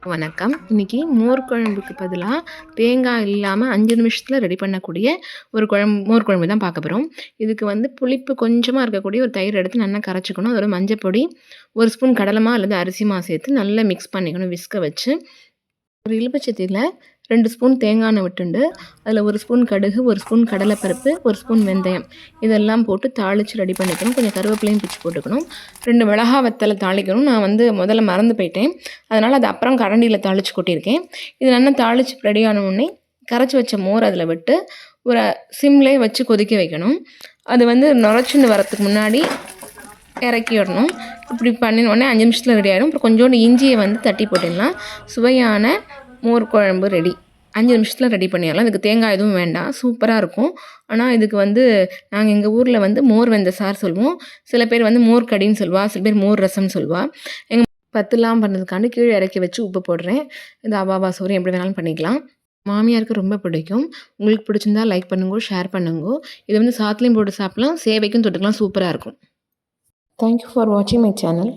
வணக்கம். இன்னைக்கு மோர் குழம்புக்கு பதிலா தேங்காய் இல்லாம 5 நிமிஷத்துல ரெடி பண்ணக்கூடிய ஒரு மோர் குழம்பு தான் பார்க்க போறோம். இதுக்கு வந்து புளிப்பு கொஞ்சமா இருக்கக்கூடிய ஒரு தயிர் எடுத்து நல்லா கரைச்சுக்கணும். அதோட மஞ்சள் பொடி, 1 ஸ்பூன் கடலை மாவு அல்லது அரிசி மாவு சேர்த்து நல்லா மிக்ஸ் பண்ணிக்கணும். விஸ்க வச்சு ஒரு இலுமிச்சட்டியில 2 ஸ்பூன் தேங்காய் எண்ணெய் விட்டுண்டு அதில் 1 ஸ்பூன் கடுகு, 1 ஸ்பூன் கடலைப்பருப்பு, 1 ஸ்பூன் வெந்தயம் இதெல்லாம் போட்டு தாளித்து ரெடி பண்ணிக்கணும். கொஞ்சம் கருவேப்பிலையும் பிச்சு போட்டுக்கணும். 2 மிளகா வத்தலை தாளிக்கணும். நான் வந்து முதல்ல மறந்து போயிட்டேன், அதனால் அது அப்புறம் கரண்டியில் தாளித்து கொட்டியிருக்கேன். இது நல்லா தாளித்து ரெடி ஆன உடனே கரைச்சி வச்ச மோர் அதில் விட்டு ஒரு சிம்லேயே வச்சு கொதிக்க வைக்கணும். அது வந்து நுரைச்சின்னு வரத்துக்கு முன்னாடி இறக்கி விடணும். இப்படி பண்ணின உடனே 5 நிமிஷத்தில் ரெடி ஆகிடும். அப்புறம் கொஞ்சோண்டு இஞ்சியை வந்து தட்டி போட்டுடலாம். சுவையான மோர் குழம்பு ரெடி. 5 நிமிஷத்தில் ரெடி பண்ணிடலாம். இதுக்கு தேங்காய் எதுவும் வேண்டாம், சூப்பராக இருக்கும். ஆனால் இதுக்கு வந்து நாங்கள் எங்கள் ஊரில் வந்து மோர் வெந்த சார் சொல்லுவோம். சில பேர் வந்து மோர் கடின்னு சொல்லுவா, சில பேர் மோர் ரசம்னு சொல்லுவா. எங்கள் பத்துலாம் பண்ணுறதுக்காண்டி கீழே இறக்கி வச்சு உப்பு போடுறேன். இது அவாவா சோறு எப்படி வேணாலும் பண்ணிக்கலாம். மாமியாருக்கு ரொம்ப பிடிக்கும். உங்களுக்கு பிடிச்சிருந்தா லைக் பண்ணுங்க, ஷேர் பண்ணுங்க. இது வந்து சாத்துலேயும் போட்டு சாப்பிட்லாம், சேவைக்கும் தொட்டுக்கலாம். சூப்பராக இருக்கும். Thank you for watching my channel.